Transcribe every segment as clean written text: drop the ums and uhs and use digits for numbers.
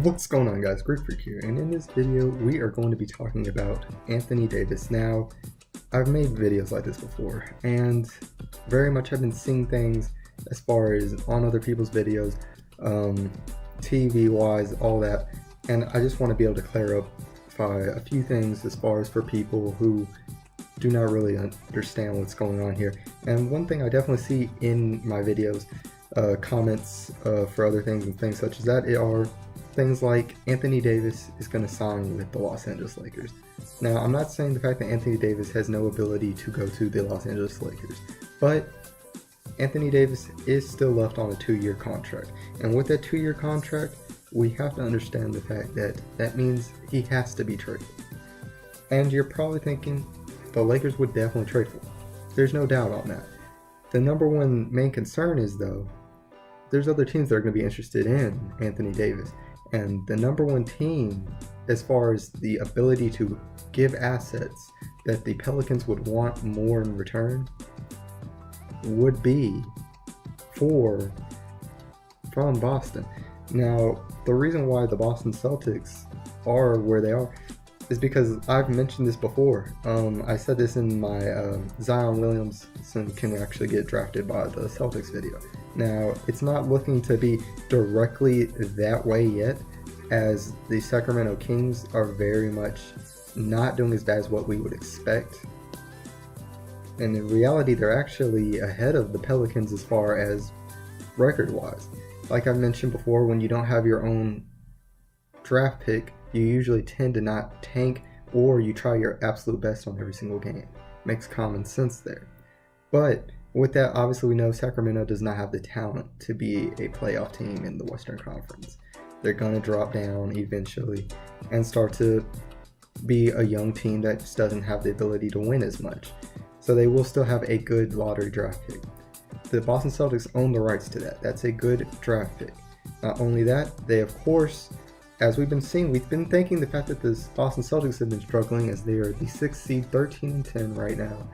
What's going on, guys? Great Freak here, and in this video we are going to be talking about Anthony Davis. Now, I've made videos like this before, and very much have been seeing things as far as on other people's videos, TV wise, all that, and I just want to be able to clarify a few things as far as for people who do not really understand what's going on here. And one thing I definitely see in my videos, comments for other things and things such as that, are things like Anthony Davis is going to sign with the Los Angeles Lakers. Now, I'm not saying the fact that Anthony Davis has no ability to go to the Los Angeles Lakers, but Anthony Davis is still left on a 2-year contract. And with that 2-year contract, we have to understand the fact that that means he has to be traded. And you're probably thinking the Lakers would definitely trade for him. There's no doubt on that. The number one main concern is, though, there's other teams that are going to be interested in Anthony Davis. And the number one team, as far as the ability to give assets that the Pelicans would want more in return, would be from Boston. Now, the reason why the Boston Celtics are where they are is because I've mentioned this before. I said this in my Zion Williamson can actually get drafted by the Celtics video. Now, it's not looking to be directly that way yet, as the Sacramento Kings are very much not doing as bad as what we would expect. And in reality, they're actually ahead of the Pelicans as far as record-wise. Like I mentioned before, when you don't have your own draft pick, you usually tend to not tank, or you try your absolute best on every single game. Makes common sense there. But with that, obviously we know Sacramento does not have the talent to be a playoff team in the Western Conference. They're going to drop down eventually and start to be a young team that just doesn't have the ability to win as much. So they will still have a good lottery draft pick. The Boston Celtics own the rights to that. That's a good draft pick. Not only that, they of course, as we've been seeing, we've been thinking the fact that the Boston Celtics have been struggling, as they are the 6th seed, 13-10 right now,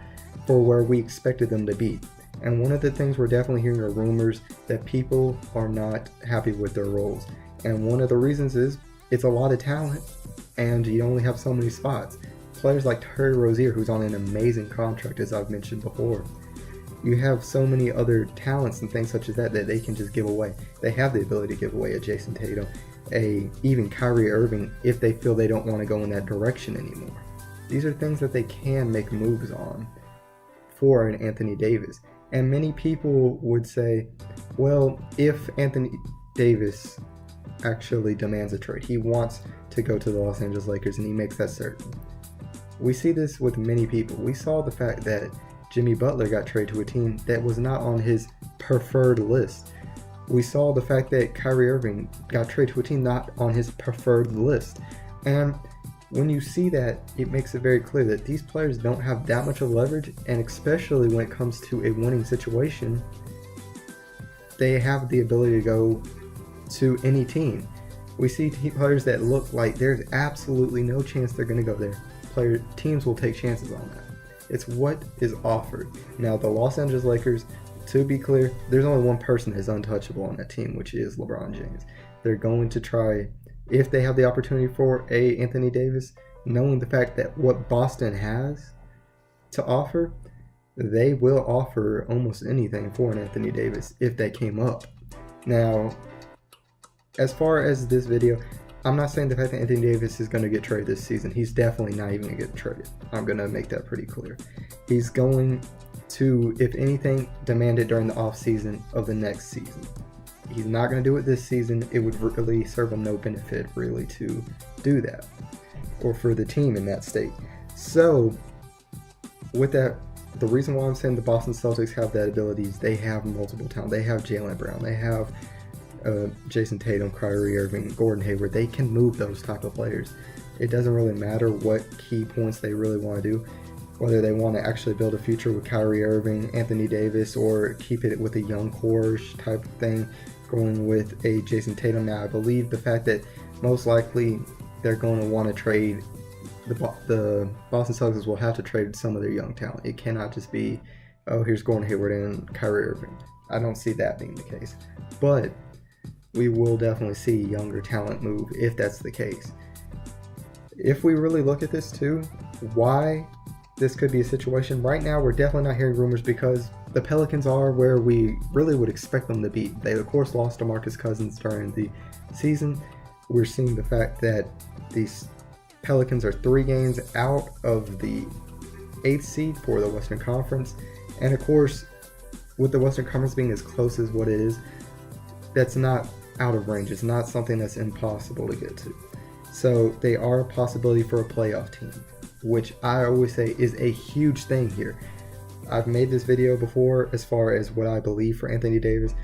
for where we expected them to be. And one of the things we're definitely hearing are rumors that people are not happy with their roles. And one of the reasons is it's a lot of talent, and you only have so many spots. Players like Terry Rozier, who's on an amazing contract, as I've mentioned before. You have so many other talents and things such as that they can just give away. They have the ability to give away a Jason Tatum, even Kyrie Irving, if they feel they don't want to go in that direction anymore. These are things that they can make moves on for an Anthony Davis. And many people would say, well, if Anthony Davis actually demands a trade, he wants to go to the Los Angeles Lakers, and he makes that certain. We see this with many people. We saw the fact that Jimmy Butler got traded to a team that was not on his preferred list. We saw the fact that Kyrie Irving got traded to a team not on his preferred list. And when you see that, it makes it very clear that these players don't have that much of leverage, and especially when it comes to a winning situation, they have the ability to go to any team. We see players that look like there's absolutely no chance they're going to go there. Teams will take chances on that. It's what is offered. Now, the Los Angeles Lakers, to be clear, there's only one person that is untouchable on that team, which is LeBron James. They're going to try, if they have the opportunity for Anthony Davis, knowing the fact that what Boston has to offer, they will offer almost anything for an Anthony Davis if that came up. Now, as far as this video, I'm not saying the fact that Anthony Davis is going to get traded this season. He's definitely not even going to get traded. I'm going to make that pretty clear. He's going to, if anything, demand it during the offseason of the next season. He's not going to do it this season. It would really serve him no benefit, really, to do that, or for the team in that state. So, with that, the reason why I'm saying the Boston Celtics have that ability is they have multiple talent. They have Jaylen Brown. They have Jason Tatum, Kyrie Irving, Gordon Hayward. They can move those type of players. It doesn't really matter what key points they really want to do, whether they want to actually build a future with Kyrie Irving, Anthony Davis, or keep it with a young core type of thing, going with a Jason Tatum. Now, I believe the fact that most likely they're going to want to trade the Boston Celtics will have to trade some of their young talent. It cannot just be, oh, here's Gordon Hayward and Kyrie Irving. I don't see that being the case. But we will definitely see younger talent move if that's the case. If we really look at this too, why this could be a situation, right now we're definitely not hearing rumors because the Pelicans are where we really would expect them to be. They of course lost DeMarcus Cousins during the season. We're seeing the fact that these Pelicans are 3 games out of the 8th seed for the Western Conference. And of course, with the Western Conference being as close as what it is, that's not out of range. It's not something that's impossible to get to. So they are a possibility for a playoff team, which I always say is a huge thing here. I've made this video before as far as what I believe for Anthony Davis.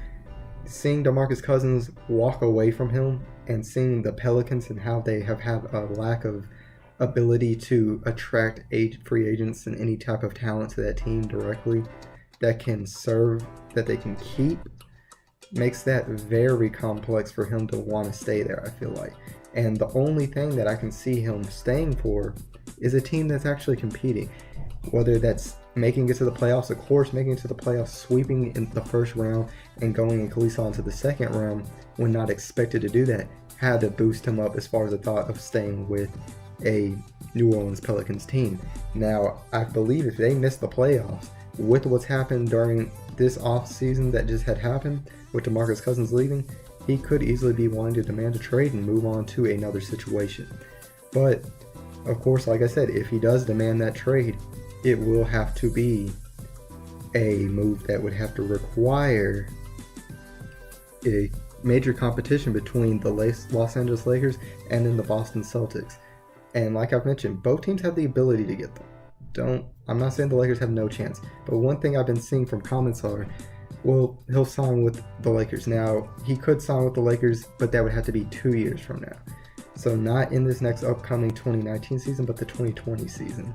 Seeing DeMarcus Cousins walk away from him and seeing the Pelicans and how they have had a lack of ability to attract free agents and any type of talent to that team directly that can serve, that they can keep, makes that very complex for him to want to stay there, I feel like. And the only thing that I can see him staying for is a team that's actually competing. Whether that's making it to the playoffs, of course, making it to the playoffs, sweeping in the first round, and going at least on to the second round when not expected to do that, had to boost him up as far as the thought of staying with a New Orleans Pelicans team. Now, I believe if they miss the playoffs, with what's happened during this offseason that just had happened, with DeMarcus Cousins leaving, he could easily be wanting to demand a trade and move on to another situation. But, of course, like I said, if he does demand that trade, it will have to be a move that would have to require a major competition between the Los Angeles Lakers and then the Boston Celtics. And like I've mentioned, both teams have the ability to get them. I'm not saying the Lakers have no chance, but one thing I've been seeing from comments are, well, he'll sign with the Lakers. Now, he could sign with the Lakers, but that would have to be 2 years from now. So not in this next upcoming 2019 season, but the 2020 season,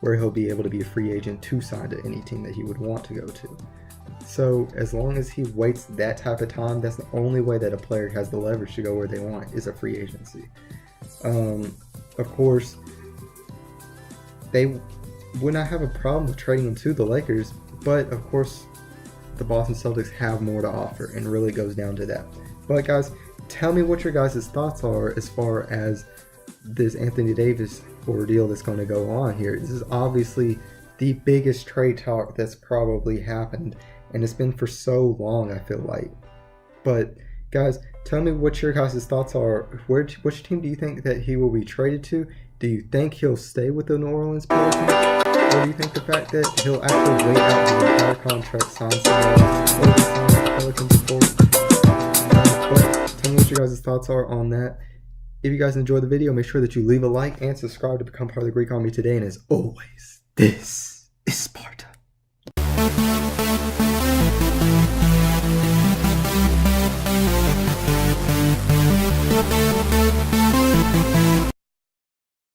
where he'll be able to be a free agent to sign to any team that he would want to go to. So as long as he waits that type of time, that's the only way that a player has the leverage to go where they want, is a free agency. Of course, they would not have a problem with trading him to the Lakers, but of course, the Boston Celtics have more to offer, and really goes down to that. But guys, tell me what your guys' thoughts are as far as this Anthony Davis ordeal that's going to go on here. This is obviously the biggest trade talk that's probably happened, and it's been for so long, I feel like. But guys, tell me what your guys' thoughts are. Which team do you think that he will be traded to? Do you think he'll stay with the New Orleans Pelicans? Or do you think the fact that he'll actually wait out the entire contract, sign the Pelicans, of course? But tell me what your guys' thoughts are on that. If you guys enjoyed the video, make sure that you leave a like and subscribe to become part of the Greek Army today. And as always, this is Sparta.